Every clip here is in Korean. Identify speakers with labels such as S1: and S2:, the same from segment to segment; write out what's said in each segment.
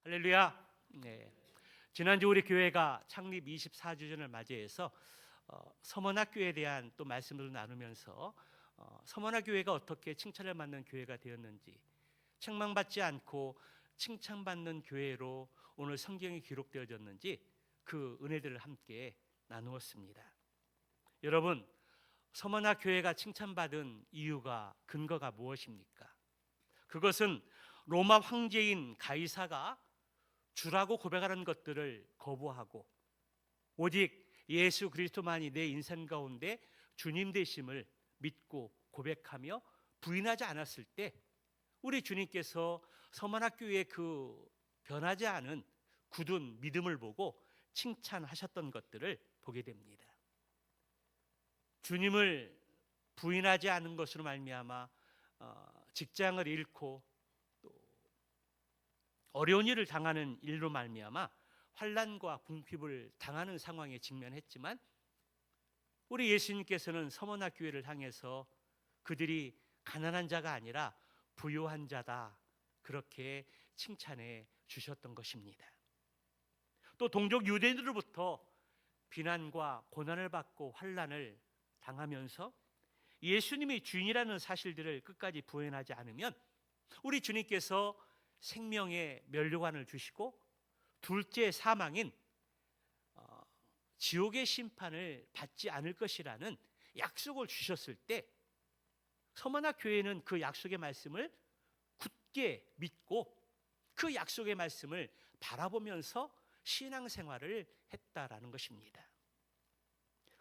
S1: 할렐루야. 네. 지난주 우리 교회가 창립 24주년을 맞이해서 서머나교회에 대한 또 말씀을 나누면서 서머나교회가 어떻게 칭찬을 받는 교회가 되었는지, 책망받지 않고 칭찬받는 교회로 오늘 성경이 기록되어졌는지 그 은혜들을 함께 나누었습니다. 여러분, 서머나교회가 칭찬받은 이유가, 근거가 무엇입니까? 그것은 로마 황제인 가이사가 주라고 고백하는 것들을 거부하고 오직 예수 그리스도만이 내 인생 가운데 주님 되심을 믿고 고백하며 부인하지 않았을 때 우리 주님께서 서머나교회의 그 변하지 않은 굳은 믿음을 보고 칭찬하셨던 것들을 보게 됩니다. 주님을 부인하지 않은 것으로 말미암아 직장을 잃고 어려운 일을 당하는 일로 말미암아 환난과 궁핍을 당하는 상황에 직면했지만 우리 예수님께서는 서머나교회를 향해서 그들이 가난한 자가 아니라 부유한 자다, 그렇게 칭찬해 주셨던 것입니다. 또 동족 유대인으로부터 비난과 고난을 받고 환난을 당하면서 예수님이 주인이라는 사실들을 끝까지 부인하지 않으면 우리 주님께서 생명의 면류관을 주시고 둘째 사망인 지옥의 심판을 받지 않을 것이라는 약속을 주셨을 때 서머나교회는 그 약속의 말씀을 굳게 믿고 그 약속의 말씀을 바라보면서 신앙생활을 했다라는 것입니다.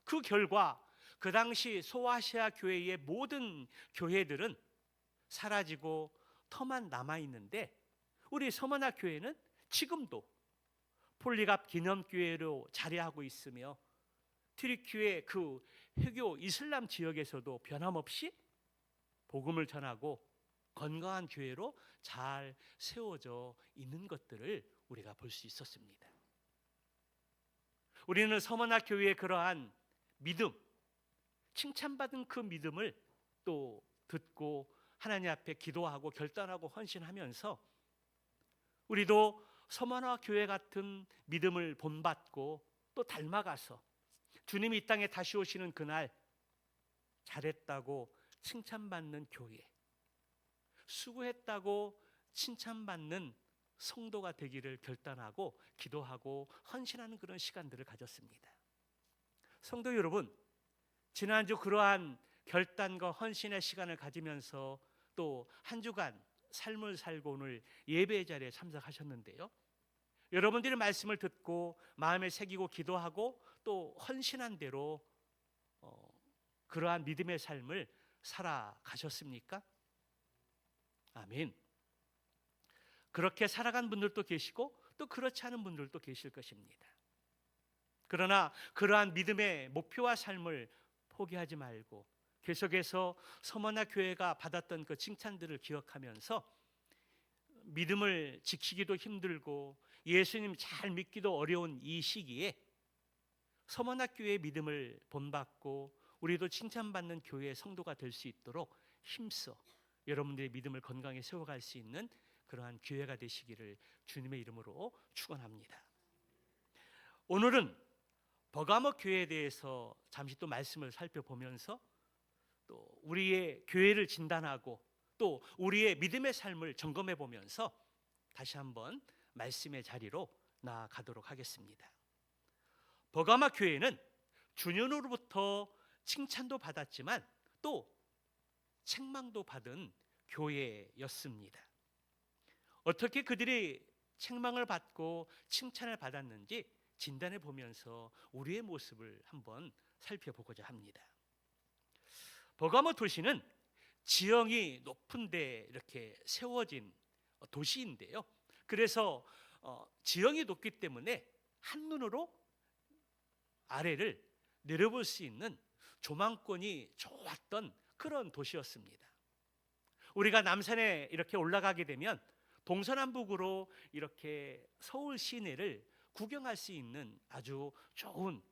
S1: 그 결과 그 당시 소아시아 교회의 모든 교회들은 사라지고 터만 남아있는데 우리 서머나교회는 지금도 폴리갑 기념교회로 자리하고 있으며 튀르키예 그 회교 이슬람 지역에서도 변함없이 복음을 전하고 건강한 교회로 잘 세워져 있는 것들을 우리가 볼 수 있었습니다. 우리는 서머나교회의 그러한 믿음, 칭찬받은 그 믿음을 또 듣고 하나님 앞에 기도하고 결단하고 헌신하면서 우리도 서머나교회 같은 믿음을 본받고 또 닮아가서 주님이 이 땅에 다시 오시는 그날 잘했다고 칭찬받는 교회, 수고했다고 칭찬받는 성도가 되기를 결단하고 기도하고 헌신하는 그런 시간들을 가졌습니다. 성도 여러분, 지난주 그러한 결단과 헌신의 시간을 가지면서 또 한 주간 삶을 살고 오늘 예배 자리에 참석하셨는데요, 여러분들이 말씀을 듣고 마음에 새기고 기도하고 또 헌신한 대로 그러한 믿음의 삶을 살아가셨습니까? 아멘. 그렇게 살아간 분들도 계시고 또 그렇지 않은 분들도 계실 것입니다. 그러나 그러한 믿음의 목표와 삶을 포기하지 말고 계속해서 서머나교회가 받았던 그 칭찬들을 기억하면서 믿음을 지키기도 힘들고 예수님 잘 믿기도 어려운 이 시기에 서머나교회의 믿음을 본받고 우리도 칭찬받는 교회의 성도가 될 수 있도록 힘써 여러분들의 믿음을 건강히 세워갈 수 있는 그러한 기회가 되시기를 주님의 이름으로 축원합니다. 오늘은 버가모 교회에 대해서 잠시 또 말씀을 살펴보면서 또 우리의 교회를 진단하고 또 우리의 믿음의 삶을 점검해 보면서 다시 한번 말씀의 자리로 나아가도록 하겠습니다. 버가모 교회는 주년으로부터 칭찬도 받았지만 또 책망도 받은 교회였습니다. 어떻게 그들이 책망을 받고 칭찬을 받았는지 진단해 보면서 우리의 모습을 한번 살펴보고자 합니다. 버가모 도시는 지형이 높은 데 이렇게 세워진 도시인데요, 그래서 지형이 높기 때문에 한눈으로 아래를 내려볼 수 있는 조망권이 좋았던 그런 도시였습니다. 우리가 남산에 이렇게 올라가게 되면 동서남북으로 이렇게 서울 시내를 구경할 수 있는 아주 좋은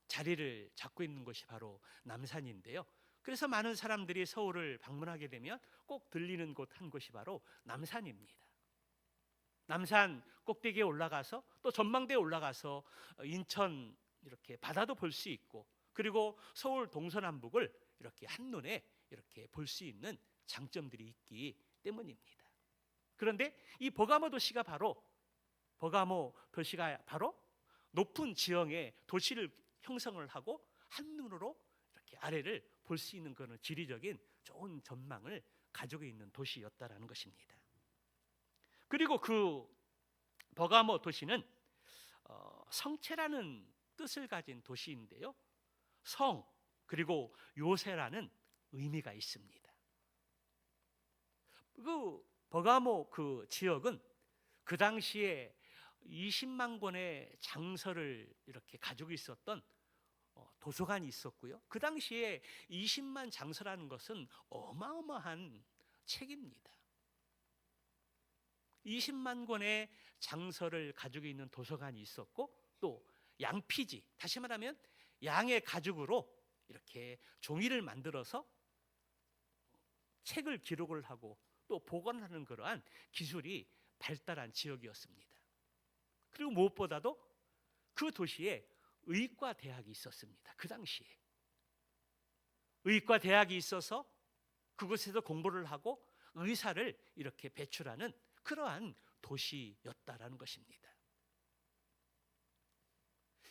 S1: 자리를 잡고 있는 곳이 바로 남산인데요, 그래서 많은 사람들이 서울을 방문하게 되면 꼭 들리는 곳 한 곳이 바로 남산입니다. 남산 꼭대기에 올라가서 또 전망대에 올라가서 인천 이렇게 바다도 볼 수 있고, 그리고 서울 동서남북을 이렇게 한눈에 이렇게 볼 수 있는 장점들이 있기 때문입니다. 그런데 이 버가모 도시가 바로 높은 지형의 도시를 형성을 하고 한눈으로 이렇게 아래를 볼 수 있는 그런 지리적인 좋은 전망을 가지고 있는 도시였다라는 것입니다. 그리고 그 버가모 도시는 성체라는 뜻을 가진 도시인데요, 성 그리고 요새라는 의미가 있습니다. 그 버가모 그 지역은 그 당시에 20만 권의 장서를 이렇게 가지고 있었던 도서관이 있었고요. 그 당시에 20만 장서라는 것은 어마어마한 책입니다. 20만 권의 장서를 가지고 있는 도서관이 있었고, 또 양피지, 다시 말하면 양의 가죽으로 이렇게 종이를 만들어서 책을 기록을 하고 또 보관하는 그러한 기술이 발달한 지역이었습니다. 그리고 무엇보다도 그 도시에 의과 대학이 있었습니다. 그 당시에 의과 대학이 있어서 그곳에서 공부를 하고 의사를 이렇게 배출하는 그러한 도시였다라는 것입니다.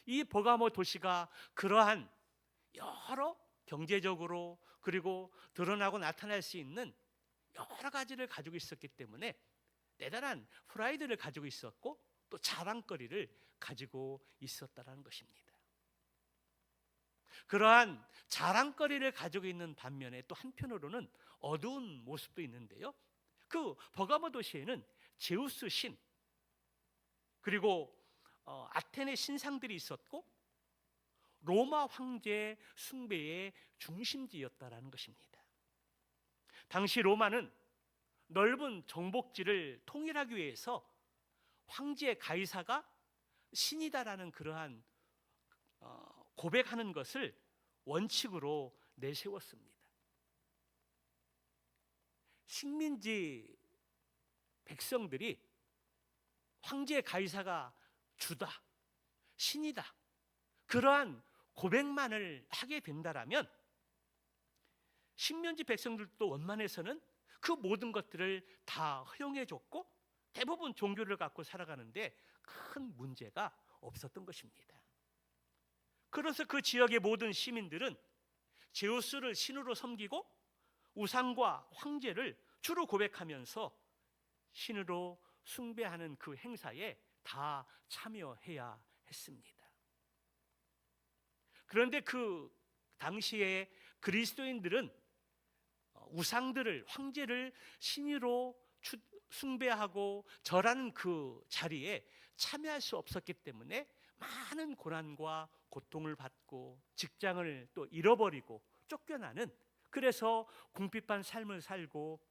S1: 이 버가모 도시가 그러한 여러 경제적으로 그리고 드러나고 나타날 수 있는 여러 가지를 가지고 있었기 때문에 대단한 프라이드를 가지고 있었고, 또 자랑거리를 가지고 있었다라는 것입니다. 그러한 자랑거리를 가지고 있는 반면에 또 한편으로는 어두운 모습도 있는데요, 그 버가모 도시에는 제우스 신, 그리고 아테네 신상들이 있었고, 로마 황제 숭배의 중심지였다라는 것입니다. 당시 로마는 넓은 정복지를 통일하기 위해서 황제 가이사가 신이다라는 그러한 고백하는 것을 원칙으로 내세웠습니다. 식민지 백성들이 황제 가이사가 주다, 신이다, 그러한 고백만을 하게 된다라면 식민지 백성들도 원만해서는 그 모든 것들을 다 허용해 줬고 대부분 종교를 갖고 살아가는데 큰 문제가 없었던 것입니다. 그래서 그 지역의 모든 시민들은 제우스를 신으로 섬기고 우상과 황제를 주로 고백하면서 신으로 숭배하는 그 행사에 다 참여해야 했습니다. 그런데 그 당시에 그리스도인들은 우상들을, 황제를 신으로 숭배하고 절하는 그 자리에 참여할 수 없었기 때문에 많은 고난과 고통을 받고 직장을 또 잃어버리고 쫓겨나는, 그래서 궁핍한 삶을 살고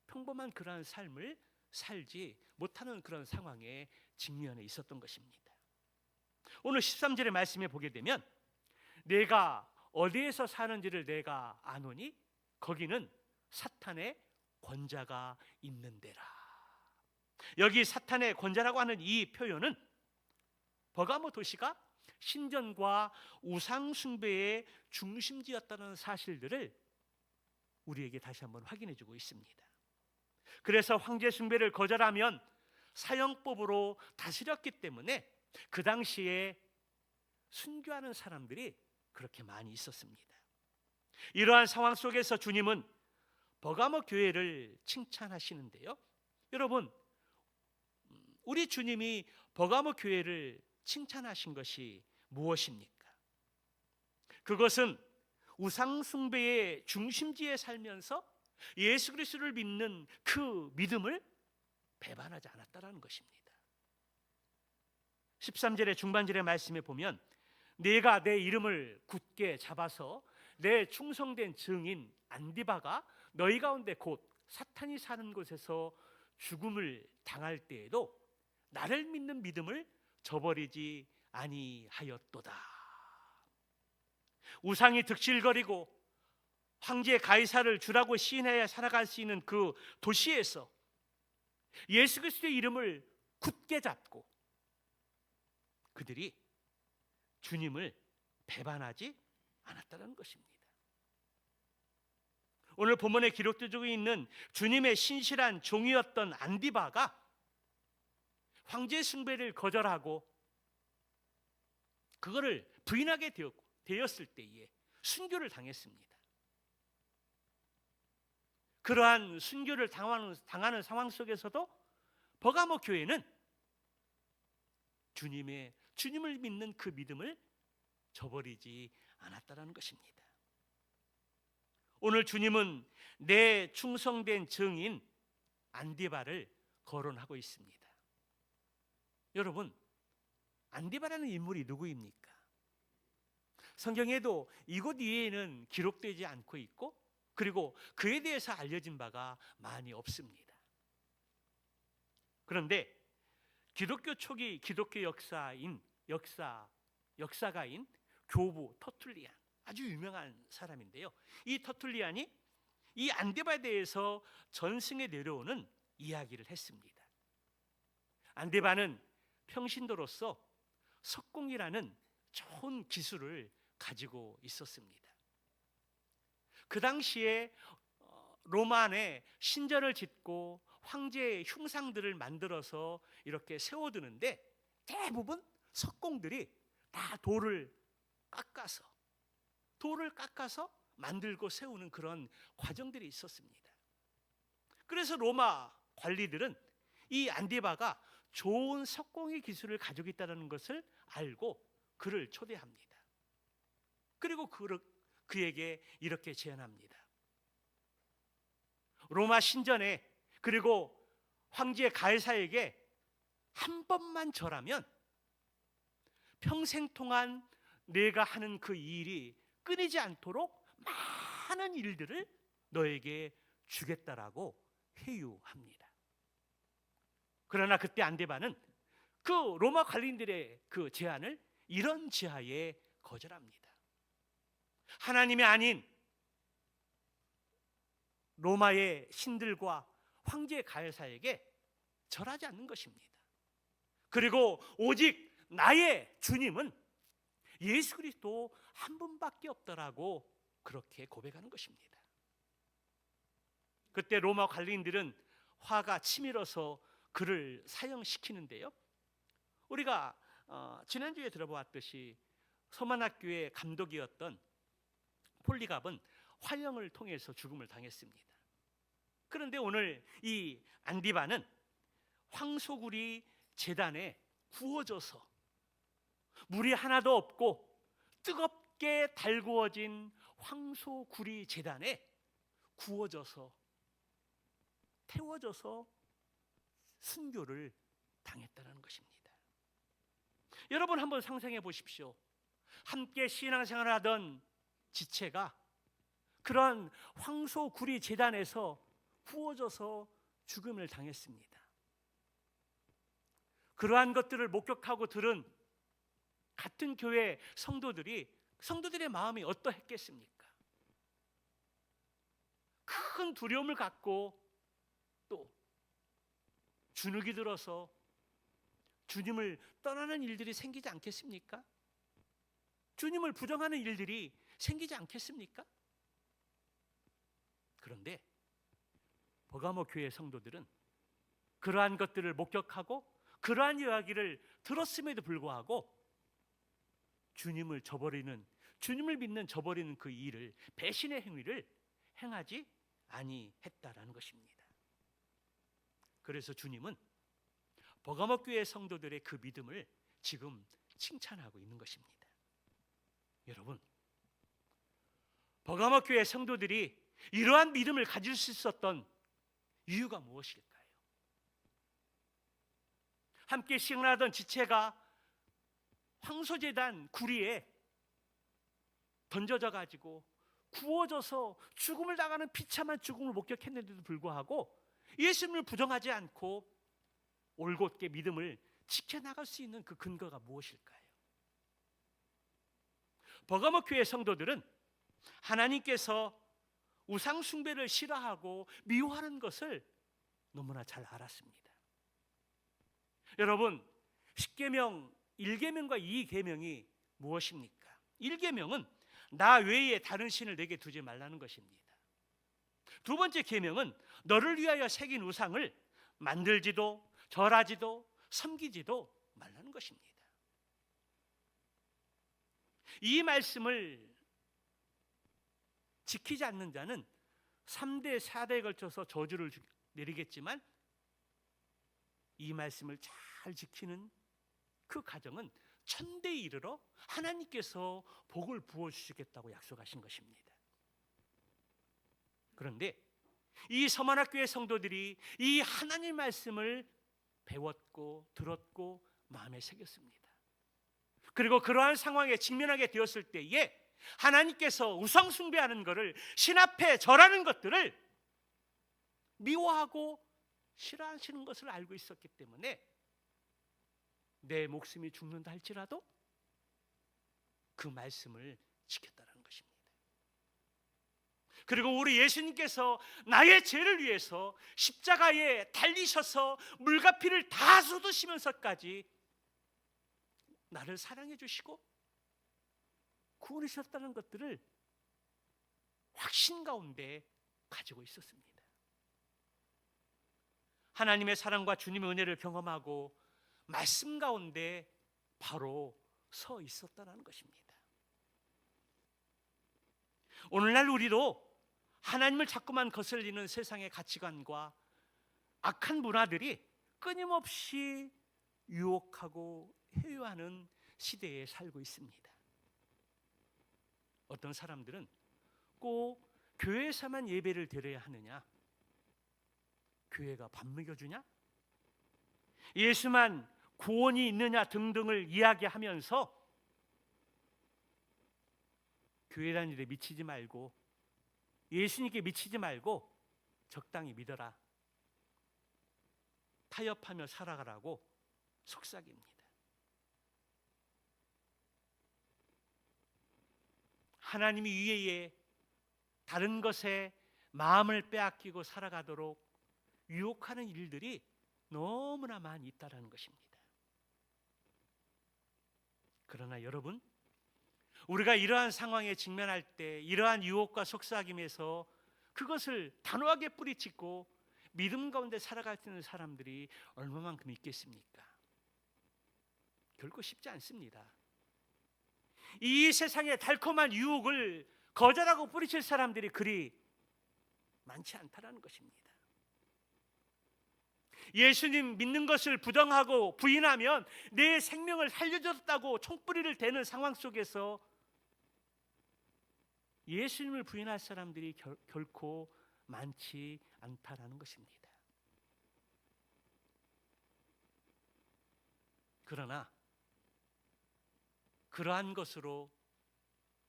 S1: 평범한 그러한 삶을 살지 못하는 그런 상황에 직면해 있었던 것입니다. 오늘 13절의 말씀에 보게 되면 내가 어디에서 사는지를 내가 아노니 거기는 사탄의 권자가 있는 데라. 여기 사탄의 권자라고 하는 이 표현은 버가모 도시가 신전과 우상 숭배의 중심지였다는 사실들을 우리에게 다시 한번 확인해 주고 있습니다. 그래서 황제 숭배를 거절하면 사형법으로 다스렸기 때문에 그 당시에 순교하는 사람들이 그렇게 많이 있었습니다. 이러한 상황 속에서 주님은 버가모 교회를 칭찬하시는데요, 여러분, 우리 주님이 버가모 교회를 칭찬하신 것이 무엇입니까? 그것은 우상 숭배의 중심지에 살면서 예수 그리스도를 믿는 그 믿음을 배반하지 않았다라는 것입니다. 13절의 중반절의 말씀에 보면 내가 내 이름을 굳게 잡아서 내 충성된 증인 안디바가 너희 가운데 곧 사탄이 사는 곳에서 죽음을 당할 때에도 나를 믿는 믿음을 저버리지 아니하였도다. 우상이 득실거리고 황제 가이사를 주라고 시인하여 살아갈 수 있는 그 도시에서 예수 그리스도의 이름을 굳게 잡고 그들이 주님을 배반하지 않았다는 것입니다. 오늘 본문에 기록되어 있는 주님의 신실한 종이었던 안디바가 황제 숭배를 거절하고 그거를 부인하게 되었을 때에 순교를 당했습니다. 그러한 순교를 당하는 상황 속에서도 버가모 교회는 주님을 믿는 그 믿음을 저버리지 않았다는 것입니다. 오늘 주님은 내 충성된 증인 안디바를 거론하고 있습니다. 여러분, 안디바라는 인물이 누구입니까? 성경에도 이곳 이외에는 기록되지 않고 있고 그리고 그에 대해서 알려진 바가 많이 없습니다. 그런데 기독교 초기 기독교 역사가인 교부 터툴리안, 아주 유명한 사람인데요. 이 터툴리안이 이 안디바에 대해서 전승에 내려오는 이야기를 했습니다. 안디바는 평신도로서 석공이라는 좋은 기술을 가지고 있었습니다. 그 당시에 로마 안에 신전을 짓고 황제의 흉상들을 만들어서 이렇게 세워두는데 대부분 석공들이 다 돌을 깎아서 만들고 세우는 그런 과정들이 있었습니다. 그래서 로마 관리들은 이 안디바가 좋은 석공의 기술을 가지고 있다는 것을 알고 그를 초대합니다. 그리고 그에게 이렇게 제안합니다. 로마 신전에 그리고 황제 가이사에게 한 번만 절하면 평생 동안 내가 하는 그 일이 끊이지 않도록 많은 일들을 너에게 주겠다라고 회유합니다. 그러나 그때 안디바는 그 로마 관리인들의 그 제안을 이런 지하에 거절합니다. 하나님이 아닌 로마의 신들과 황제 가이사에게 절하지 않는 것입니다. 그리고 오직 나의 주님은 예수 그리스도 한 분밖에 없더라고 그렇게 고백하는 것입니다. 그때 로마 관리인들은 화가 치밀어서 그를 사형시키는데요. 우리가 지난주에 들어보았듯이 서만학교의 감독이었던 폴리갑은 화형을 통해서 죽음을 당했습니다. 그런데 오늘 이 안디바는 황소구리 제단에 구워져서 물이 하나도 없고 뜨겁게 달구어진 황소구리 제단에 구워져서 태워져서 순교를 당했다는 것입니다. 여러분 한번 상상해 보십시오. 함께 신앙생활을 하던 지체가 그런 황소구리 제단에서 구워져서 죽음을 당했습니다. 그러한 것들을 목격하고 들은 같은 교회 성도들의 마음이 어떠했겠습니까? 큰 두려움을 갖고 또 주눅이 들어서 주님을 떠나는 일들이 생기지 않겠습니까? 주님을 부정하는 일들이 생기지 않겠습니까? 그런데 버가모 교회 성도들은 그러한 것들을 목격하고 그러한 이야기를 들었음에도 불구하고 주님을 믿는 저버리는 그 일을, 배신의 행위를 행하지 아니했다라는 것입니다. 그래서 주님은 버가모 교회 성도들의 그 믿음을 지금 칭찬하고 있는 것입니다. 여러분, 버가모 교회 성도들이 이러한 믿음을 가질 수 있었던 이유가 무엇일까요? 함께 신앙하던 지체가 황소제단 구리에 던져져 가지고 구워져서 죽음을 당하는 비참한 죽음을 목격했는데도 불구하고 예수님을 부정하지 않고 올곧게 믿음을 지켜나갈 수 있는 그 근거가 무엇일까요? 버가모 교회 성도들은 하나님께서 우상 숭배를 싫어하고 미워하는 것을 너무나 잘 알았습니다. 여러분, 10계명 1계명과 2계명이 무엇입니까? 1계명은 나 외에 다른 신을 내게 두지 말라는 것입니다. 두 번째 계명은 너를 위하여 새긴 우상을 만들지도 절하지도 섬기지도 말라는 것입니다. 이 말씀을 지키지 않는 자는 3대 4대에 걸쳐서 저주를 내리겠지만, 이 말씀을 잘 지키는 그 가정은 천대에 이르러 하나님께서 복을 부어주시겠다고 약속하신 것입니다. 그런데 이 서만학교의 성도들이 이 하나님 말씀을 배웠고 들었고 마음에 새겼습니다. 그리고 그러한 상황에 직면하게 되었을 때에 하나님께서 우상 숭배하는 것을, 신 앞에 절하는 것들을 미워하고 싫어하시는 것을 알고 있었기 때문에 내 목숨이 죽는다 할지라도 그 말씀을 지켰다는 것입니다. 그리고 우리 예수님께서 나의 죄를 위해서 십자가에 달리셔서 물과 피를 다 쏟으시면서까지 나를 사랑해 주시고 구원하셨다는 것들을 확신 가운데 가지고 있었습니다. 하나님의 사랑과 주님의 은혜를 경험하고 말씀 가운데 바로 서 있었다는 것입니다. 오늘날 우리도 하나님을 자꾸만 거슬리는 세상의 가치관과 악한 문화들이 끊임없이 유혹하고 회유하는 시대에 살고 있습니다. 어떤 사람들은 꼭 교회에서만 예배를 드려야 하느냐, 교회가 밥 먹여주냐, 예수만 구원이 있느냐 등등을 이야기하면서 교회 다니는데 미치지 말고, 예수님께 미치지 말고 적당히 믿어라, 타협하며 살아가라고 속삭입니다. 하나님이 위에 다른 것에 마음을 빼앗기고 살아가도록 유혹하는 일들이 너무나 많이 있다는 것입니다. 그러나 여러분, 우리가 이러한 상황에 직면할 때, 이러한 유혹과 속삭임에서 그것을 단호하게 뿌리치고 믿음 가운데 살아갈 수 있는 사람들이 얼마만큼 있겠습니까? 결코 쉽지 않습니다. 이 세상의 달콤한 유혹을 거절하고 뿌리칠 사람들이 그리 많지 않다는 것입니다. 예수님 믿는 것을 부정하고 부인하면 내 생명을 살려줬다고 총뿌리를 대는 상황 속에서 예수님을 부인할 사람들이 결코 많지 않다라는 것입니다. 그러나 그러한 것으로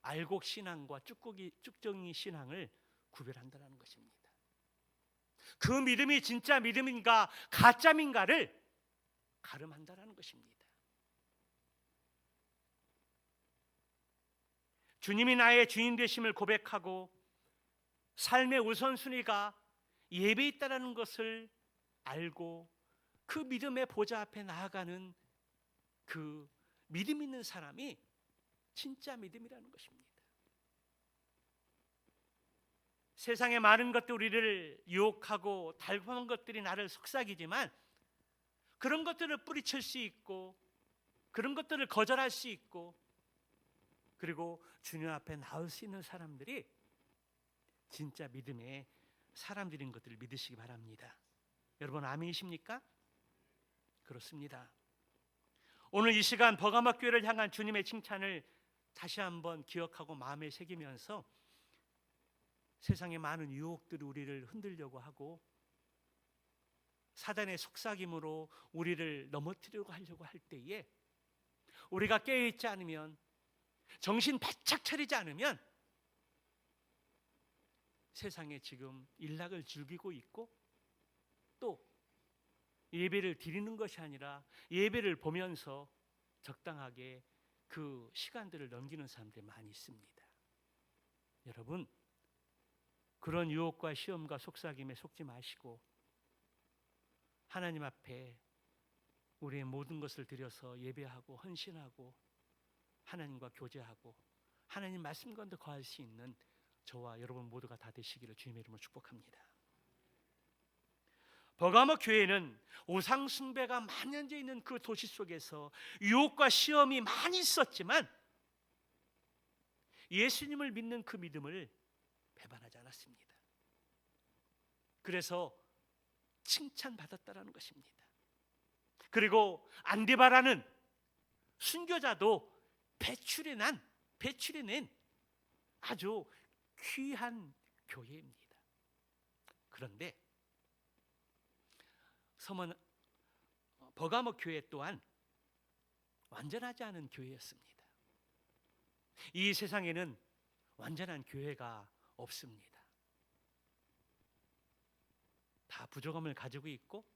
S1: 알곡 신앙과 쭉정이 신앙을 구별한다는 것입니다. 그 믿음이 진짜 믿음인가 가짜인가를 가름한다는 것입니다. 주님이 나의 주인 되심을 고백하고 삶의 우선순위가 예배에 있다는 것을 알고 그 믿음의 보좌 앞에 나아가는 그 믿음 있는 사람이 진짜 믿음이라는 것입니다. 세상의 많은 것들 우리를 유혹하고 달콤한 것들이 나를 속삭이지만 그런 것들을 뿌리칠 수 있고 그런 것들을 거절할 수 있고 그리고 주님 앞에 나올 수 있는 사람들이 진짜 믿음의 사람들인 것들을 믿으시기 바랍니다. 여러분 아멘이십니까? 그렇습니다. 오늘 이 시간 버가모 교회를 향한 주님의 칭찬을 다시 한번 기억하고 마음에 새기면서 세상의 많은 유혹들이 우리를 흔들려고 하고 사단의 속삭임으로 우리를 넘어뜨리려고 하려고 할 때에 우리가 깨어있지 않으면, 정신 바짝 차리지 않으면 세상에 지금 일락을 즐기고 있고 또 예배를 드리는 것이 아니라 예배를 보면서 적당하게 그 시간들을 넘기는 사람들이 많이 있습니다. 여러분, 그런 유혹과 시험과 속삭임에 속지 마시고 하나님 앞에 우리의 모든 것을 드려서 예배하고 헌신하고 하나님과 교제하고 하나님 말씀 가운데 거할 수 있는 저와 여러분 모두가 다 되시기를 주님의 이름으로 축복합니다. 버가모 교회는 우상 숭배가 만연해 있는 그 도시 속에서 유혹과 시험이 많이 있었지만 예수님을 믿는 그 믿음을 배반하지 않았습니다. 그래서 칭찬받았다라는 것입니다. 그리고 안디바라는 순교자도 배출해낸 아주 귀한 교회입니다. 그런데 버가모 교회 또한 완전하지 않은 교회였습니다. 이 세상에는 완전한 교회가 없습니다. 다 부족함을 가지고 있고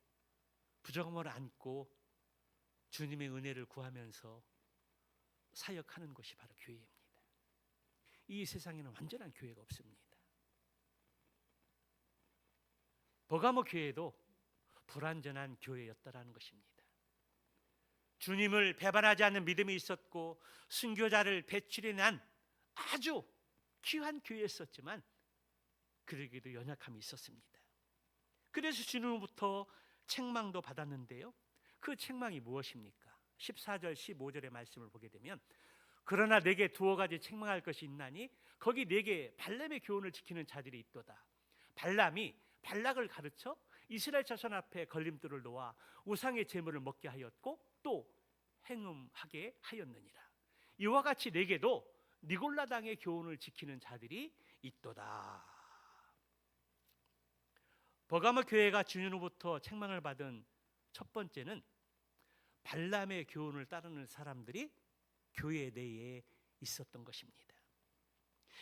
S1: 부족함을 안고 주님의 은혜를 구하면서 사역하는 것이 바로 교회입니다. 이 세상에는 완전한 교회가 없습니다. 버가모 교회도 불완전한 교회였다라는 것입니다. 주님을 배반하지 않는 믿음이 있었고 순교자를 배출해낸 아주 귀한 교회였었지만 그러기도 연약함이 있었습니다. 그래서 주님으로부터 책망도 받았는데요. 그 책망이 무엇입니까? 14절 15절의 말씀을 보게 되면 그러나 내게 두어 가지 책망할 것이 있나니 거기 내게 발람의 교훈을 지키는 자들이 있도다. 발람이 발락을 가르쳐 이스라엘 자손 앞에 걸림돌을 놓아 우상의 제물을 먹게 하였고 또 행음하게 하였느니라. 이와 같이 내게도 니골라당의 교훈을 지키는 자들이 있도다. 버가모 교회가 주님으로부터 책망을 받은 첫 번째는 발람의 교훈을 따르는 사람들이 교회 내에 있었던 것입니다.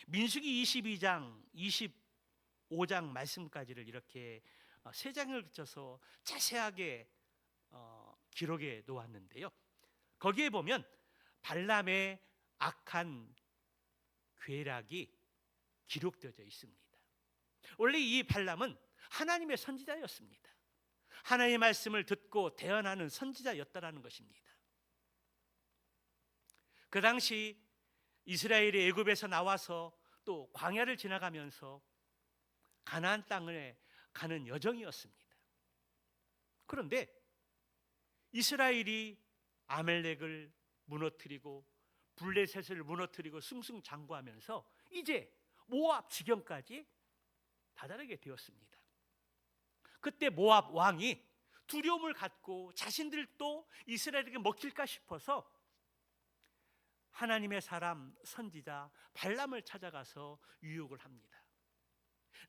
S1: 민수기 22장, 25장 말씀까지를 이렇게 세 장을 거쳐서 자세하게 기록해 놓았는데요. 거기에 보면 발람의 악한 괴락이 기록되어져 있습니다. 원래 이 발람은 하나님의 선지자였습니다. 하나님의 말씀을 듣고 대언하는 선지자였다라는 것입니다. 그 당시 이스라엘이 애굽에서 나와서 또 광야를 지나가면서 가나안 땅에 가는 여정이었습니다. 그런데 이스라엘이 아멜렉을 무너뜨리고 블레셋을 무너뜨리고 승승장구하면서 이제 모압 지경까지 다다르게 되었습니다. 그때 모압 왕이 두려움을 갖고 자신들도 이스라엘에게 먹힐까 싶어서 하나님의 사람 선지자 발람을 찾아가서 유혹을 합니다.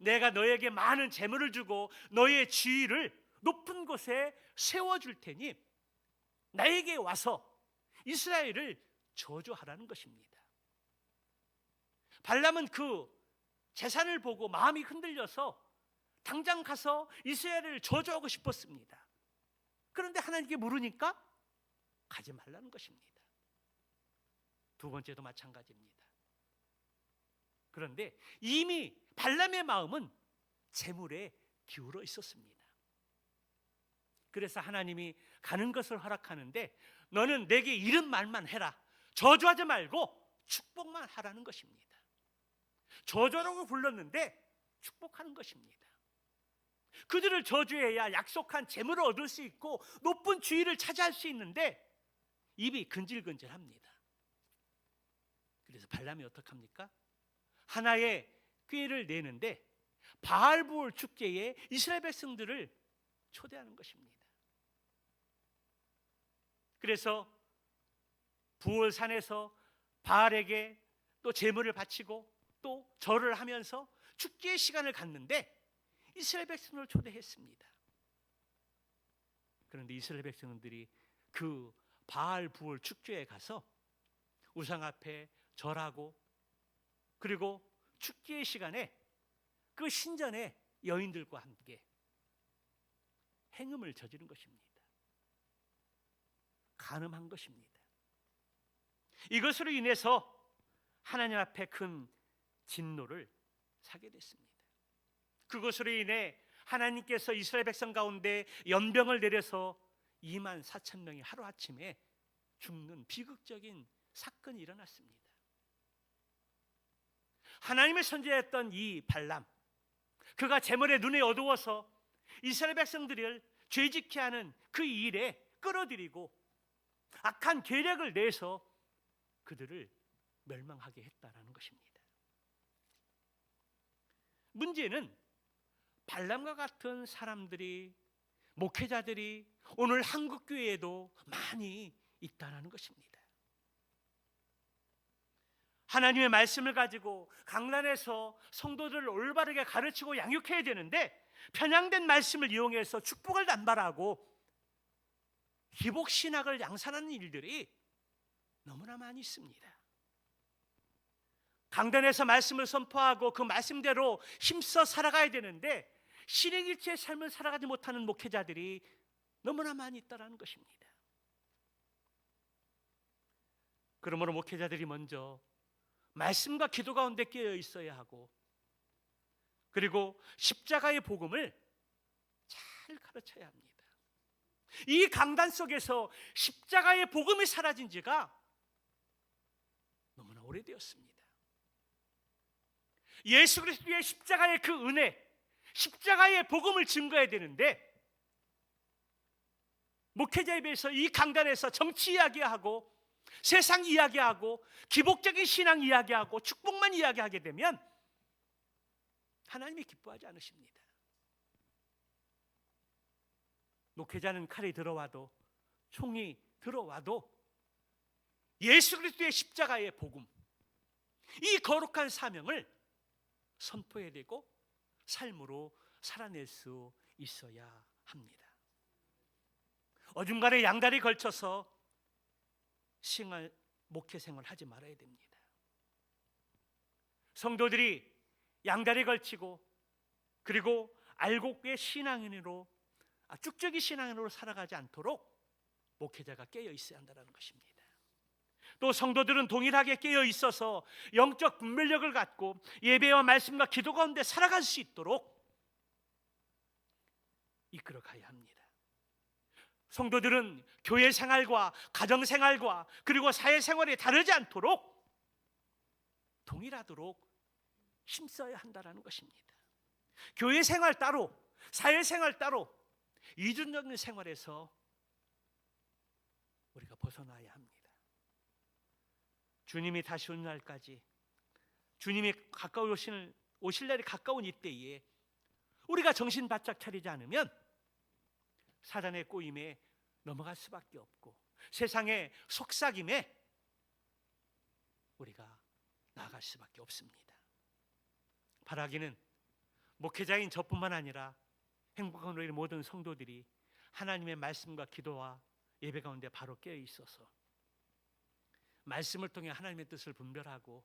S1: 내가 너에게 많은 재물을 주고 너의 지위를 높은 곳에 세워줄 테니 나에게 와서 이스라엘을 저주하라는 것입니다. 발람은 그 재산을 보고 마음이 흔들려서 당장 가서 이스라엘을 저주하고 싶었습니다. 그런데 하나님께 물으니까 가지 말라는 것입니다. 두 번째도 마찬가지입니다. 그런데 이미 발람의 마음은 재물에 기울어 있었습니다. 그래서 하나님이 가는 것을 허락하는데 너는 내게 이런 말만 해라. 저주하지 말고 축복만 하라는 것입니다. 저주라고 불렀는데 축복하는 것입니다. 그들을 저주해야 약속한 재물을 얻을 수 있고 높은 지위를 차지할 수 있는데 입이 근질근질합니다. 그래서 발람이 어떡합니까? 하나의 꾀를 내는데 바알부올 축제에 이스라엘 백성들을 초대하는 것입니다. 그래서 부올산에서 바알에게 또 제물을 바치고 또 절을 하면서 축제의 시간을 갖는데 이스라엘 백성을 초대했습니다. 그런데 이스라엘 백성들이 그 바알 부올 축제에 가서 우상 앞에 절하고 그리고 축제의 시간에 그 신전의 여인들과 함께 행음을 저지른 것입니다. 간음한 것입니다. 이것으로 인해서 하나님 앞에 큰 진노를 사게 됐습니다. 그것으로 인해 하나님께서 이스라엘 백성 가운데 연병을 내려서 2만 4천 명이 하루아침에 죽는 비극적인 사건이 일어났습니다. 하나님의 선지자였던 이 발람, 그가 재물의 눈에 어두워서 이스라엘 백성들을 죄짓게 하는 그 일에 끌어들이고 악한 계략을 내서 그들을 멸망하게 했다라는 것입니다. 문제는 발람과 같은 사람들이, 목회자들이 오늘 한국 교회에도 많이 있다는 것입니다. 하나님의 말씀을 가지고 강단에서 성도들을 올바르게 가르치고 양육해야 되는데 편향된 말씀을 이용해서 축복을 남발하고 기복신학을 양산하는 일들이 너무나 많이 있습니다. 강단에서 말씀을 선포하고 그 말씀대로 힘써 살아가야 되는데 신행일체의 삶을 살아가지 못하는 목회자들이 너무나 많이 있다는 것입니다. 그러므로 목회자들이 먼저 말씀과 기도 가운데 깨어 있어야 하고, 그리고 십자가의 복음을 잘 가르쳐야 합니다. 이 강단 속에서 십자가의 복음이 사라진 지가 너무나 오래되었습니다. 예수 그리스도의 십자가의 그 은혜, 십자가의 복음을 증거해야 되는데 목회자에 비해서 이 강단에서 정치 이야기하고 세상 이야기하고 기복적인 신앙 이야기하고 축복만 이야기하게 되면 하나님이 기뻐하지 않으십니다. 목회자는 칼이 들어와도 총이 들어와도 예수 그리스도의 십자가의 복음, 이 거룩한 사명을 선포해야 되고 삶으로 살아낼 수 있어야 합니다. 어중간에 양다리 걸쳐서 목회 생활을 하지 말아야 됩니다. 성도들이 양다리 걸치고 그리고 알곡의 신앙인으로 쭉쭉이 신앙인으로 살아가지 않도록 목회자가 깨어 있어야 한다는 것입니다. 또 성도들은 동일하게 깨어 있어서 영적 분별력을 갖고 예배와 말씀과 기도 가운데 살아갈 수 있도록 이끌어 가야 합니다. 성도들은 교회 생활과 가정 생활과 그리고 사회 생활이 다르지 않도록 동일하도록 힘써야 한다는 것입니다. 교회 생활 따로, 사회 생활 따로, 이중적인 생활에서 우리가 벗어나야 합니다. 주님이 다시 오는 날까지, 주님이 가까이 오실 날이 가까운 이때에 우리가 정신 바짝 차리지 않으면 사단의 꼬임에 넘어갈 수밖에 없고 세상의 속삭임에 우리가 나아갈 수밖에 없습니다. 바라기는 목회자인 저뿐만 아니라 행복한 우리 모든 성도들이 하나님의 말씀과 기도와 예배 가운데 바로 깨어 있어서 말씀을 통해 하나님의 뜻을 분별하고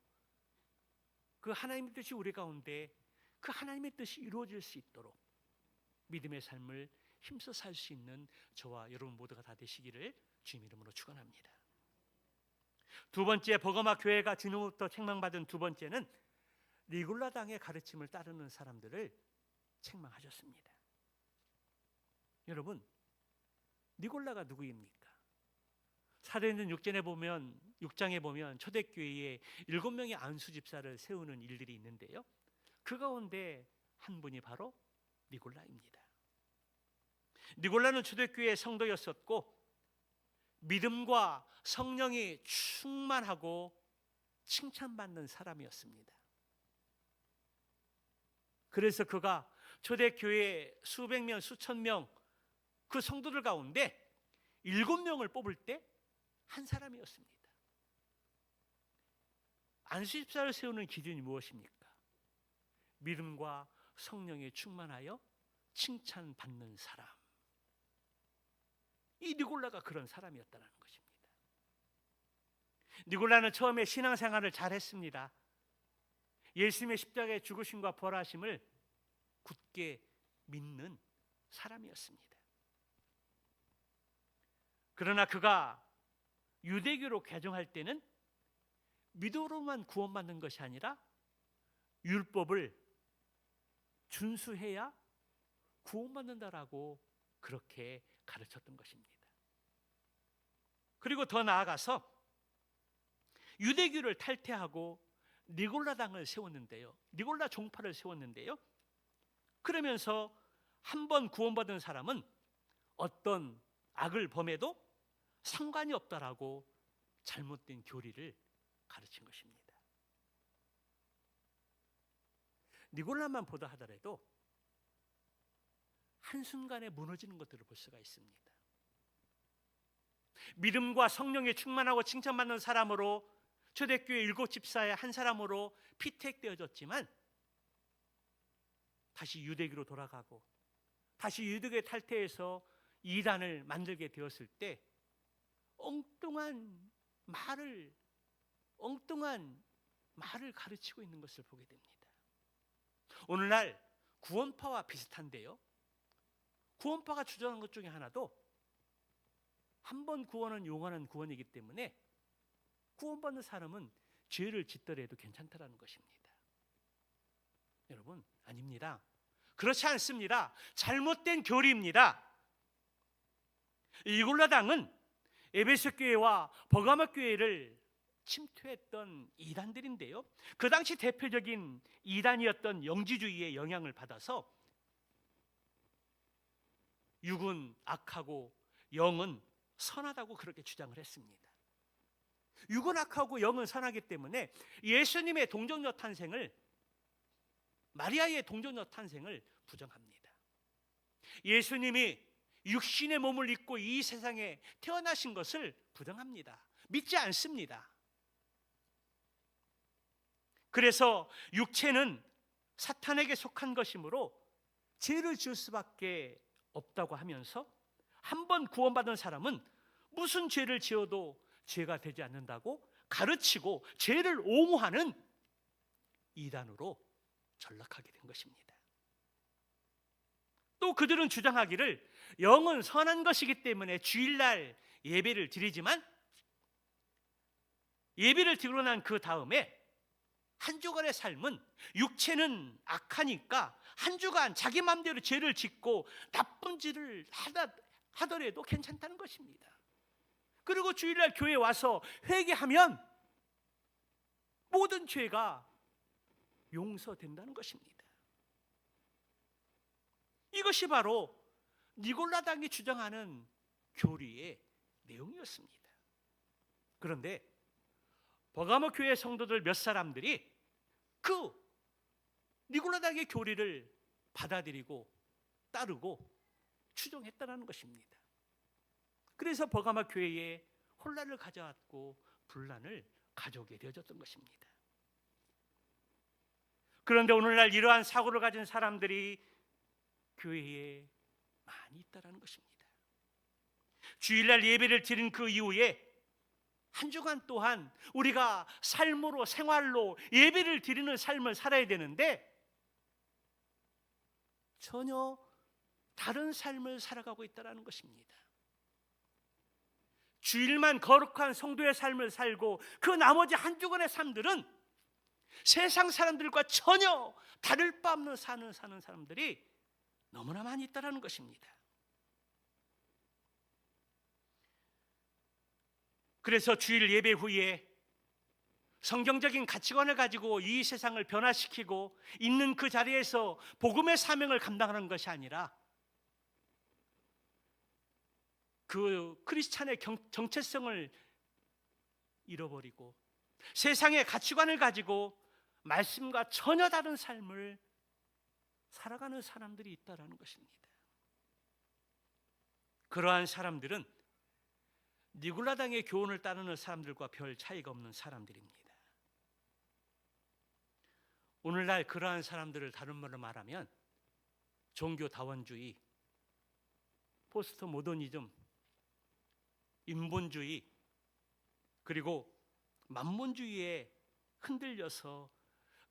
S1: 그 하나님의 뜻이 우리 가운데 그 하나님의 뜻이 이루어질 수 있도록 믿음의 삶을 힘써 살 수 있는 저와 여러분 모두가 다 되시기를 주님 이름으로 축원합니다. 두 번째, 버거마 교회가 주님으로부터 책망받은 두 번째는 니골라당의 가르침을 따르는 사람들을 책망하셨습니다. 여러분, 니골라가 누구입니까? 사도행전 6장에 보면 초대교회에 7명의 안수 집사를 세우는 일들이 있는데요, 그 가운데 한 분이 바로 니골라입니다. 니골라는 초대교회의 성도였었고 믿음과 성령이 충만하고 칭찬받는 사람이었습니다. 그래서 그가 초대교회 수백 명, 수천 명 그 성도들 가운데 7명을 뽑을 때 한 사람이었습니다. 안수집사를 세우는 기준이 무엇입니까? 믿음과 성령에 충만하여 칭찬받는 사람. 이 니골라가 그런 사람이었다는 것입니다. 니골라는 처음에 신앙생활을 잘했습니다. 예수님의 십자가의 죽으심과 부활하심을 굳게 믿는 사람이었습니다. 그러나 그가 유대교로 개종할 때는 믿음으로만 구원받는 것이 아니라 율법을 준수해야 구원받는다라고 그렇게 가르쳤던 것입니다. 그리고 더 나아가서 유대교를 탈퇴하고 니골라당을 세웠는데요. 니골라 종파를 세웠는데요. 그러면서 한 번 구원받은 사람은 어떤 악을 범해도 상관이 없다라고 잘못된 교리를 가르친 것입니다. 니골라만 보다 하더라도 한순간에 무너지는 것들을 볼 수가 있습니다. 믿음과 성령에 충만하고 칭찬받는 사람으로 초대교회 7집사의 한 사람으로 피택되어졌지만 다시 유대교로 돌아가고 다시 유대교에 탈퇴해서 이단을 만들게 되었을 때 엉뚱한 말을 가르치고 있는 것을 보게 됩니다. 오늘날 구원파와 비슷한데요. 구원파가 주장한 것 중에 하나도 한 번 구원은 영원한 구원이기 때문에 구원받는 사람은 죄를 짓더라도 괜찮다라는 것입니다. 여러분, 아닙니다. 그렇지 않습니다. 잘못된 교리입니다. 니골라당은 에베소 교회와 버가모 교회를 침투했던 이단들인데요. 그 당시 대표적인 이단이었던 영지주의의 영향을 받아서 육은 악하고 영은 선하다고 그렇게 주장을 했습니다. 육은 악하고 영은 선하기 때문에 예수님의 동정녀 탄생을, 마리아의 동정녀 탄생을 부정합니다. 예수님이 육신의 몸을 입고 이 세상에 태어나신 것을 부정합니다. 믿지 않습니다. 그래서 육체는 사탄에게 속한 것이므로 죄를 지을 수밖에 없다고 하면서 한 번 구원받은 사람은 무슨 죄를 지어도 죄가 되지 않는다고 가르치고 죄를 옹호하는 이단으로 전락하게 된 것입니다. 또 그들은 주장하기를 영은 선한 것이기 때문에 주일날 예배를 드리지만 예배를 드리고 난 그 다음에 한 주간의 삶은 육체는 악하니까 한 주간 자기 마음대로 죄를 짓고 나쁜 짓을 하더라도 괜찮다는 것입니다. 그리고 주일날 교회에 와서 회개하면 모든 죄가 용서된다는 것입니다. 이것이 바로 니골라당이 주장하는 교리의 내용이었습니다. 그런데 버가모 교회 성도들 몇 사람들이 그 니골라당의 교리를 받아들이고 따르고 추종했다는 것입니다. 그래서 버가모 교회에 혼란을 가져왔고 분란을 가져오게 되어졌던 것입니다. 그런데 오늘날 이러한 사고를 가진 사람들이 교회에 많이 있다는 것입니다. 주일날 예배를 드린 그 이후에 한 주간 동안 우리가 삶으로, 생활로 예배를 드리는 삶을 살아야 되는데 전혀 다른 삶을 살아가고 있다는 것입니다. 주일만 거룩한 성도의 삶을 살고 그 나머지 한 주간의 삶들은 세상 사람들과 전혀 다를 바 없는 사는 사람들이 너무나 많이 있다는 것입니다. 그래서 주일 예배 후에 성경적인 가치관을 가지고 이 세상을 변화시키고 있는 그 자리에서 복음의 사명을 감당하는 것이 아니라 그 크리스찬의 정체성을 잃어버리고 세상의 가치관을 가지고 말씀과 전혀 다른 삶을 살아가는 사람들이 있다는 것입니다. 그러한 사람들은 니골라당의 교훈을 따르는 사람들과 별 차이가 없는 사람들입니다. 오늘날 그러한 사람들을 다른 말로 말하면 종교다원주의, 포스트 모더니즘, 인본주의, 그리고 만몬주의에 흔들려서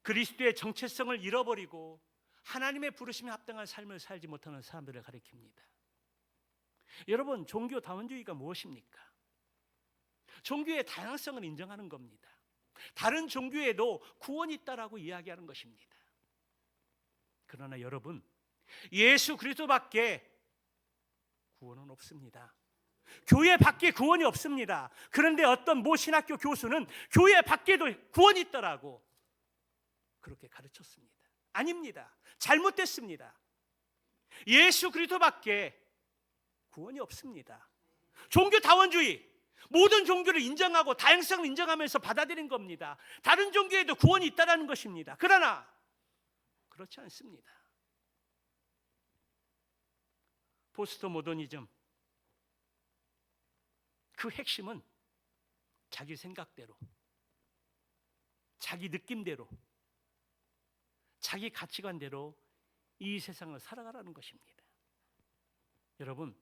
S1: 그리스도의 정체성을 잃어버리고 하나님의 부르심에 합당한 삶을 살지 못하는 사람들을 가리킵니다. 여러분, 종교다원주의가 무엇입니까? 종교의 다양성을 인정하는 겁니다. 다른 종교에도 구원이 있다라고 이야기하는 것입니다. 그러나 여러분, 예수 그리스도밖에 구원은 없습니다. 교회 밖에 구원이 없습니다. 그런데 어떤 모 신학교 교수는 교회 밖에도 구원이 있더라고 그렇게 가르쳤습니다. 아닙니다. 잘못됐습니다. 예수 그리스도밖에 구원이 없습니다. 종교다원주의, 모든 종교를 인정하고 다양성을 인정하면서 받아들인 겁니다. 다른 종교에도 구원이 있다는 것입니다. 그러나 그렇지 않습니다. 포스트 모더니즘, 그 핵심은 자기 생각대로, 자기 느낌대로, 자기 가치관대로 이 세상을 살아가라는 것입니다. 여러분,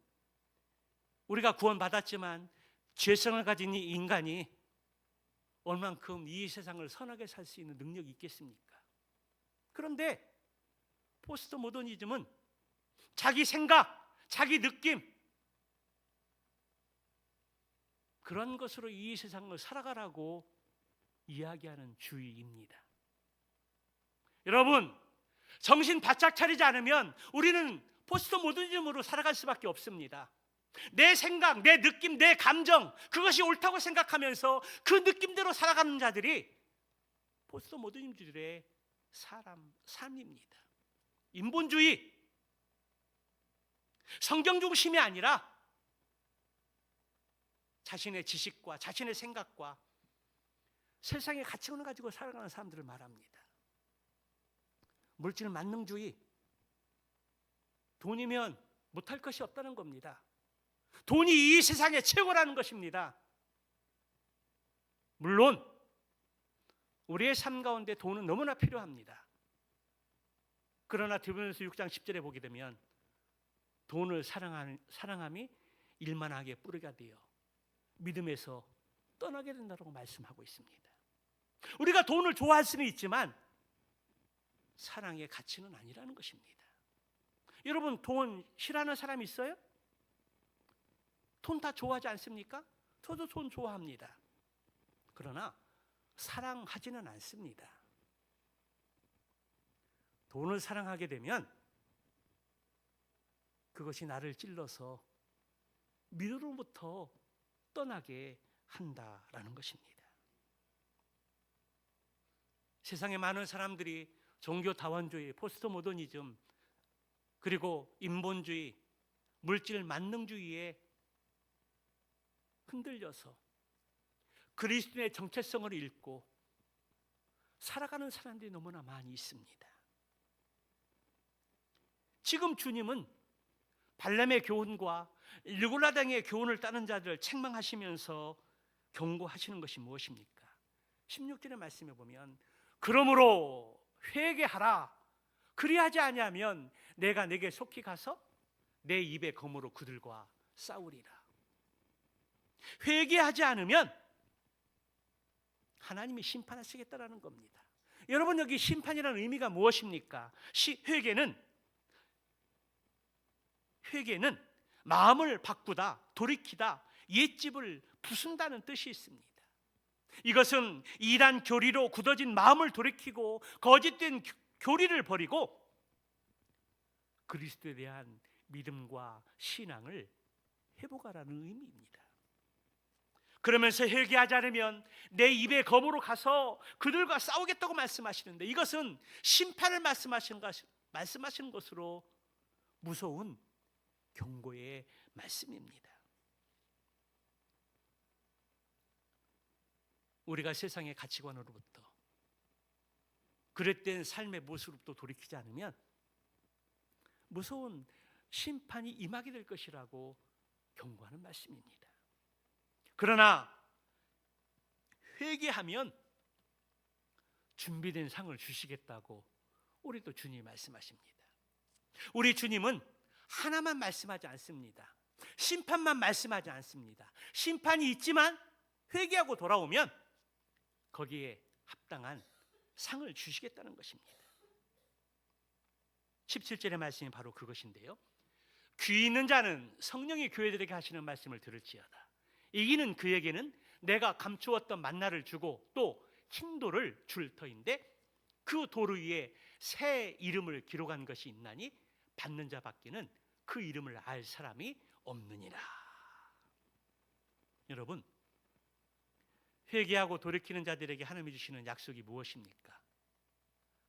S1: 우리가 구원받았지만 죄성을 가진 이 인간이 얼만큼 이 세상을 선하게 살 수 있는 능력이 있겠습니까? 그런데 포스트 모더니즘은 자기 생각, 자기 느낌, 그런 것으로 이 세상을 살아가라고 이야기하는 주의입니다. 여러분, 정신 바짝 차리지 않으면 우리는 포스트 모더니즘으로 살아갈 수밖에 없습니다. 내 생각, 내 느낌, 내 감정, 그것이 옳다고 생각하면서 그 느낌대로 살아가는 자들이 포스트 모더니즘들의 삶입니다. 인본주의, 성경 중심이 아니라 자신의 지식과 자신의 생각과 세상의 가치관을 가지고 살아가는 사람들을 말합니다. 물질 만능주의, 돈이면 못할 것이 없다는 겁니다. 돈이 이 세상의 최고라는 것입니다. 물론 우리의 삶 가운데 돈은 너무나 필요합니다. 그러나 디모데전서 6장 10절에 보게 되면 돈을 사랑함이 일만하게 뿌리가 되어 믿음에서 떠나게 된다고 말씀하고 있습니다. 우리가 돈을 좋아할 수는 있지만 사랑의 가치는 아니라는 것입니다. 여러분, 돈 싫어하는 사람 있어요? 돈 다 좋아하지 않습니까? 저도 돈 좋아합니다. 그러나 사랑하지는 않습니다. 돈을 사랑하게 되면 그것이 나를 찔러서 믿음으로부터 떠나게 한다라는 것입니다. 세상에 많은 사람들이 종교다원주의, 포스트 모더니즘, 그리고 인본주의, 물질 만능주의에 흔들려서 그리스도의 정체성을 잃고 살아가는 사람들이 너무나 많이 있습니다. 지금 주님은 발람의 교훈과 일굴라당의 교훈을 따른 자들을 책망하시면서 경고하시는 것이 무엇입니까? 16절의 말씀에 보면 그러므로 회개하라. 그리하지 아니하면 내가 내게 속히 가서 내 입의 검으로 그들과 싸우리라. 회개하지 않으면 하나님이 심판하시겠다라는 겁니다. 여러분, 여기 심판이라는 의미가 무엇입니까? 회개는 마음을 바꾸다, 돌이키다, 옛집을 부순다는 뜻이 있습니다. 이것은 이단 교리로 굳어진 마음을 돌이키고 거짓된 교리를 버리고 그리스도에 대한 믿음과 신앙을 회복하라는 의미입니다. 그러면서 회개하지 않으면 내 입의 검으로 가서 그들과 싸우겠다고 말씀하시는데, 이것은 심판을 말씀하시는 것으로 무서운 경고의 말씀입니다. 우리가 세상의 가치관으로부터 그릇된 삶의 모습으로부터 돌이키지 않으면 무서운 심판이 임하게 될 것이라고 경고하는 말씀입니다. 그러나 회개하면 준비된 상을 주시겠다고 우리도 주님이 말씀하십니다. 우리 주님은 하나만 말씀하지 않습니다. 심판만 말씀하지 않습니다. 심판이 있지만 회개하고 돌아오면 거기에 합당한 상을 주시겠다는 것입니다. 17절의 말씀이 바로 그것인데요. 귀 있는 자는 성령이 교회들에게 하시는 말씀을 들을지어다. 이기는 그에게는 내가 감추었던 만나를 주고 또 흰 돌을 줄 터인데 그 돌 위에 새 이름을 기록한 것이 있나니 받는 자밖에는 그 이름을 알 사람이 없느니라. 여러분, 회개하고 돌이키는 자들에게 하나님이 주시는 약속이 무엇입니까?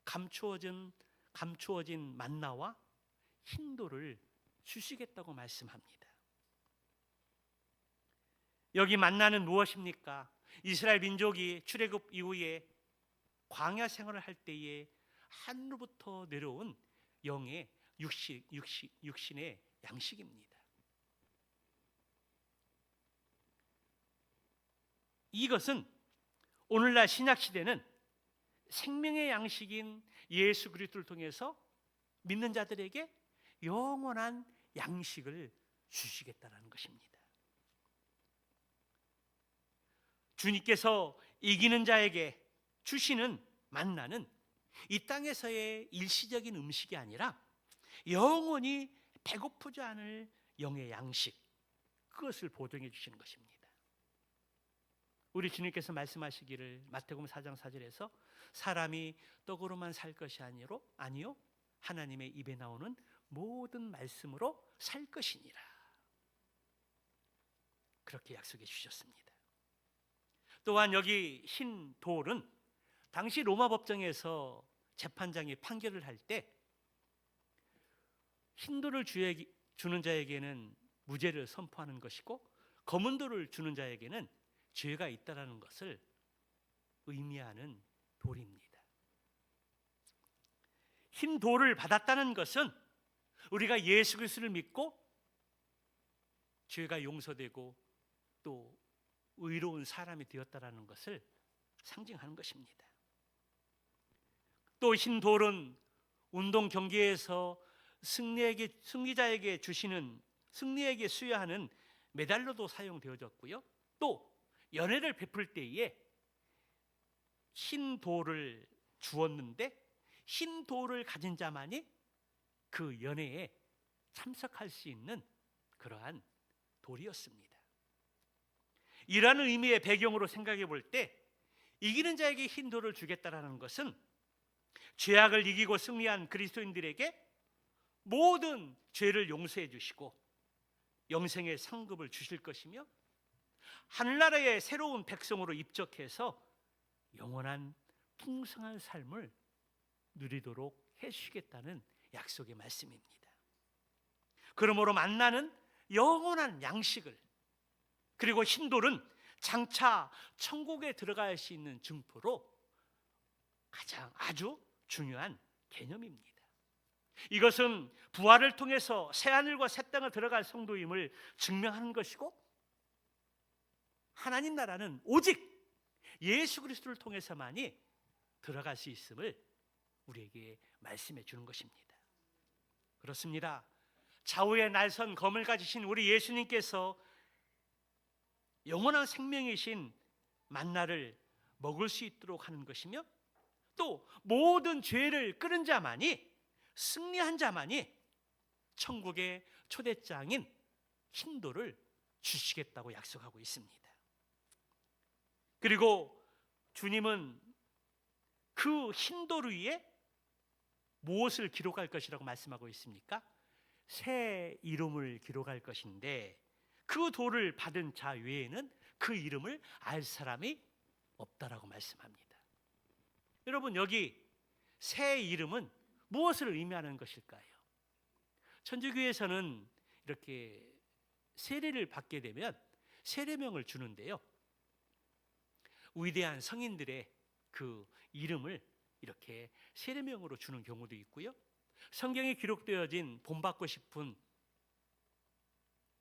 S1: 감추어진 만나와 흰돌을 주시겠다고 말씀합니다. 여기 만나는 무엇입니까? 이스라엘 민족이 출애굽 이후에 광야 생활을 할 때에 하늘로부터 내려온 영의 육신의 양식입니다. 이것은 오늘날 신약 시대는 생명의 양식인 예수 그리스도를 통해서 믿는 자들에게 영원한 양식을 주시겠다는 것입니다. 주님께서 이기는 자에게 주시는 만나는 이 땅에서의 일시적인 음식이 아니라 영원히 배고프지 않을 영의 양식, 그것을 보증해 주시는 것입니다. 우리 주님께서 말씀하시기를 마태복음 4장 4절에서 사람이 떡으로만 살 것이 아니요 하나님의 입에 나오는 모든 말씀으로 살 것이니라. 그렇게 약속해 주셨습니다. 또한 여기 흰 돌은 당시 로마 법정에서 재판장이 판결을 할 때 흰 돌을 주는 자에게는 무죄를 선포하는 것이고 검은 돌을 주는 자에게는 죄가 있다라는 것을 의미하는 돌입니다. 흰 돌을 받았다는 것은 우리가 예수 그리스도를 믿고 죄가 용서되고 또 의로운 사람이 되었다라는 것을 상징하는 것입니다. 또 흰 돌은 운동 경기에서 승리자에게 수여하는 메달로도 사용되어졌고요. 또 연회를 베풀 때에 흰 돌을 주었는데 흰 돌을 가진 자만이 그 연회에 참석할 수 있는 그러한 돌이었습니다. 이라는 의미의 배경으로 생각해 볼 때 이기는 자에게 흰 돌을 주겠다라는 것은 죄악을 이기고 승리한 그리스도인들에게 모든 죄를 용서해 주시고 영생의 상급을 주실 것이며 하늘나라의 새로운 백성으로 입적해서 영원한 풍성한 삶을 누리도록 해주시겠다는 약속의 말씀입니다. 그러므로 만나는 영원한 양식을, 그리고 흰돌은 장차 천국에 들어갈 수 있는 증표로 아주 중요한 개념입니다. 이것은 부활을 통해서 새하늘과 새 땅을 들어갈 성도임을 증명하는 것이고 하나님 나라는 오직 예수 그리스도를 통해서만이 들어갈 수 있음을 우리에게 말씀해 주는 것입니다. 그렇습니다. 좌우의 날선 검을 가지신 우리 예수님께서 영원한 생명이신 만나를 먹을 수 있도록 하는 것이며 또 모든 죄를 끓은 자만이, 승리한 자만이 천국의 초대장인 흰돌을 주시겠다고 약속하고 있습니다. 그리고 주님은 그 흰돌 위에 무엇을 기록할 것이라고 말씀하고 있습니까? 새 이름을 기록할 것인데 그 돌을 받은 자 외에는 그 이름을 알 사람이 없다라고 말씀합니다. 여러분, 여기 새 이름은 무엇을 의미하는 것일까요? 천주교에서는 이렇게 세례를 받게 되면 세례명을 주는데요, 위대한 성인들의 그 이름을 이렇게 세례명으로 주는 경우도 있고요, 성경에 기록되어진 본받고 싶은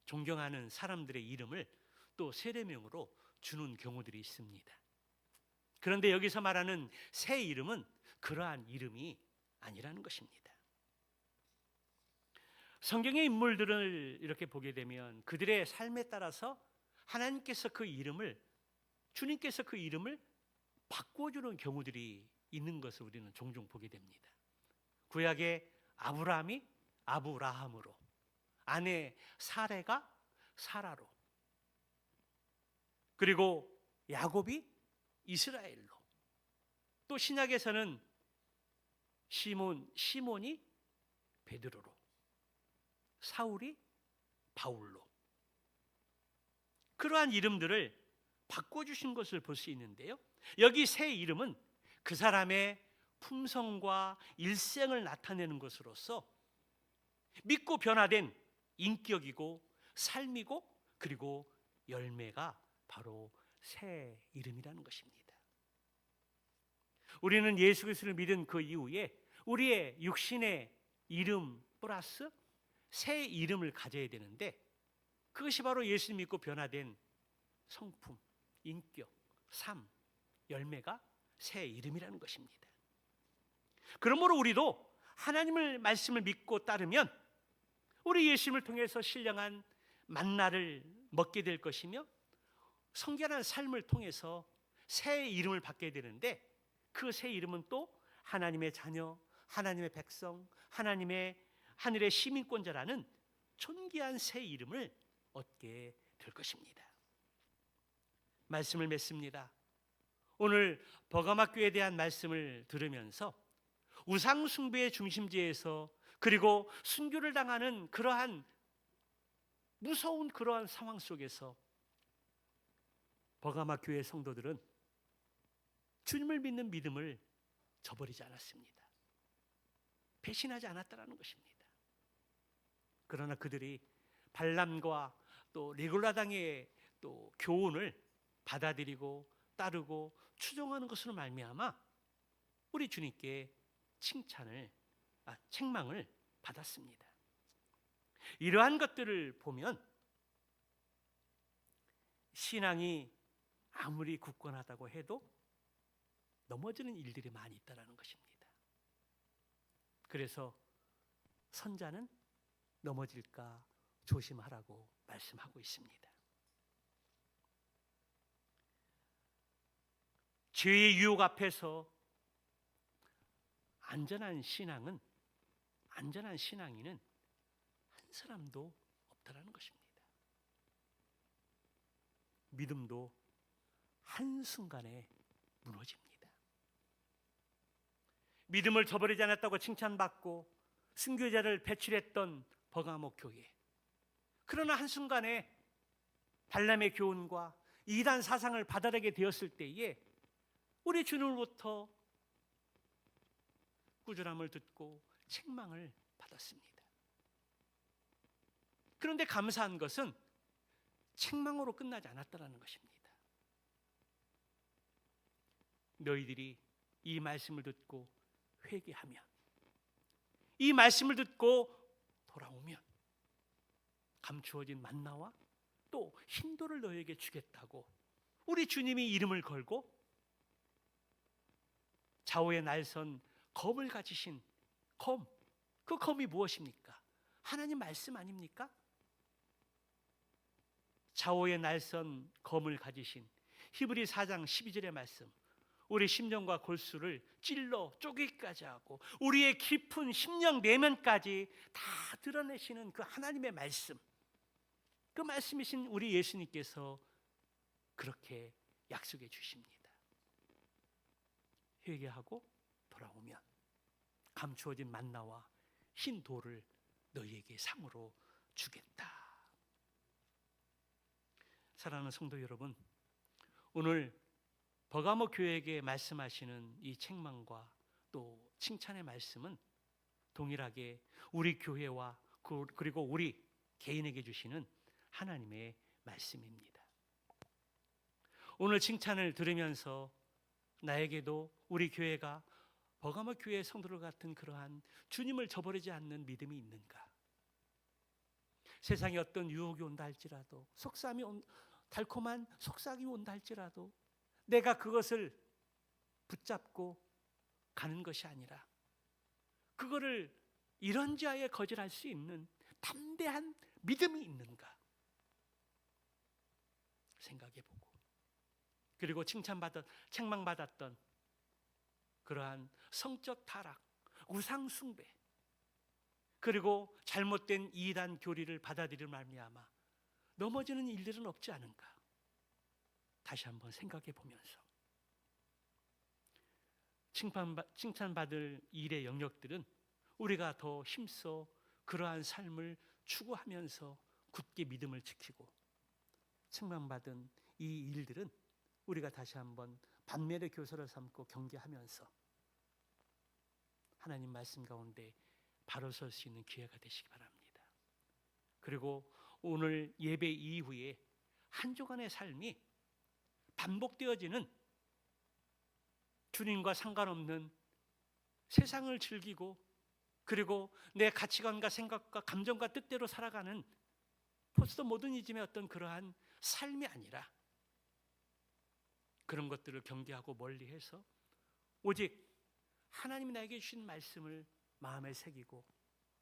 S1: 존경하는 사람들의 이름을 또 세례명으로 주는 경우들이 있습니다. 그런데 여기서 말하는 새 이름은 그러한 이름이 아니라는 것입니다. 성경의 인물들을 이렇게 보게 되면 그들의 삶에 따라서 하나님께서 그 이름을, 주님께서 그 이름을 바꿔주는 경우들이 있는 것을 우리는 종종 보게 됩니다. 구약의 아브라함이 아브라함으로, 아내 사레가 사라로, 그리고 야곱이 이스라엘로, 또 신약에서는 시몬이 베드로로, 사울이 바울로. 그러한 이름들을 바꿔주신 것을 볼 수 있는데요. 여기 새 이름은 그 사람의 품성과 일생을 나타내는 것으로서 믿고 변화된 인격이고 삶이고 그리고 열매가 바로 새 이름이라는 것입니다. 우리는 예수 그리스도를 믿은 그 이후에 우리의 육신의 이름 플러스 새 이름을 가져야 되는데 그것이 바로 예수 믿고 변화된 성품, 인격, 삶, 열매가 새 이름이라는 것입니다. 그러므로 우리도 하나님의 말씀을 믿고 따르면 우리 예수님을 통해서 신령한 만나를 먹게 될 것이며 성결한 삶을 통해서 새 이름을 받게 되는데 그 새 이름은 또 하나님의 자녀, 하나님의 백성, 하나님의 하늘의 시민권자라는 존귀한 새 이름을 얻게 될 것입니다. 말씀을 맺습니다. 오늘 버가마 교회에 대한 말씀을 들으면서 우상 숭배의 중심지에서 그리고 순교를 당하는 그러한 무서운 그러한 상황 속에서 버가마 교회 성도들은 주님을 믿는 믿음을 저버리지 않았습니다. 배신하지 않았다는 것입니다. 그러나 그들이 발람과 또 리골라당의 또 교훈을 받아들이고 따르고 추종하는 것으로 말미암아 우리 주님께 책망을 받았습니다. 이러한 것들을 보면 신앙이 아무리 굳건하다고 해도 넘어지는 일들이 많이 있다는 것입니다. 그래서 선자는 넘어질까 조심하라고 말씀하고 있습니다. 죄의 유혹 앞에서 안전한 신앙인은 한 사람도 없다라는 것입니다. 믿음도 한순간에 무너집니다. 믿음을 저버리지 않았다고 칭찬받고 순교자를 배출했던 버가모 교회. 그러나 한순간에 발람의 교훈과 이단 사상을 받아들이게 되었을 때에 우리 주님으로부터 꾸준함을 듣고 책망을 받았습니다. 그런데 감사한 것은 책망으로 끝나지 않았다는 것입니다. 너희들이 이 말씀을 듣고 회개하면, 이 말씀을 듣고 돌아오면 감추어진 만나와 또 흰돌을 너에게 주겠다고 우리 주님이 이름을 걸고 좌우에 날선 검을 가지신 검, 그 검이 무엇입니까? 하나님 말씀 아닙니까? 좌우에 날선 검을 가지신 히브리 4장 12절의 말씀, 우리 심령과 골수를 찔러 쪼개기까지 하고 우리의 깊은 심령 내면까지 다 드러내시는 그 하나님의 말씀, 그 말씀이신 우리 예수님께서 그렇게 약속해 주십니다. 회개하고 돌아오면 감추어진 만나와 흰 돌을 너희에게 상으로 주겠다. 사랑하는 성도 여러분, 오늘 버가모 교회에게 말씀하시는 이 책망과 또 칭찬의 말씀은 동일하게 우리 교회와 그리고 우리 개인에게 주시는 하나님의 말씀입니다. 오늘 칭찬을 들으면서 나에게도 우리 교회가 버가모 교회 성도들 같은 그러한 주님을 저버리지 않는 믿음이 있는가? 세상에 어떤 유혹이 온다 할지라도, 달콤한 속삭이 온다 할지라도 내가 그것을 붙잡고 가는 것이 아니라 그거를 이런지하에 거절할 수 있는 담대한 믿음이 있는가 생각해보고, 그리고 책망받았던 그러한 성적 타락, 우상 숭배, 그리고 잘못된 이단 교리를 받아들이는 말미암아 넘어지는 일들은 없지 않은가 다시 한번 생각해 보면서 칭찬받을 일의 영역들은 우리가 더 힘써 그러한 삶을 추구하면서 굳게 믿음을 지키고 책망받은 이 일들은 우리가 다시 한번 반면의 교사를 삼고 경계하면서 하나님 말씀 가운데 바로 설 수 있는 기회가 되시기 바랍니다. 그리고 오늘 예배 이후에 한 주간의 삶이 반복되어지는 주님과 상관없는 세상을 즐기고 그리고 내 가치관과 생각과 감정과 뜻대로 살아가는 포스트 모더니즘의 어떤 그러한 삶이 아니라 그런 것들을 경계하고 멀리해서 오직 하나님이 나에게 주신 말씀을 마음에 새기고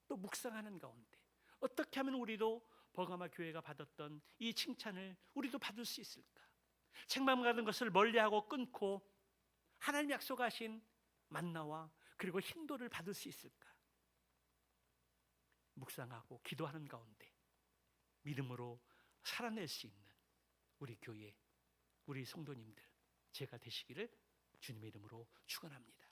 S1: 또 묵상하는 가운데 어떻게 하면 우리도 버가마 교회가 받았던 이 칭찬을 우리도 받을 수 있을까? 책망받은 것을 멀리하고 끊고 하나님 약속하신 만나와 그리고 힘도를 받을 수 있을까? 묵상하고 기도하는 가운데 믿음으로 살아낼 수 있는 우리 교회, 우리 성도님들 제가 되시기를 주님의 이름으로 축원합니다.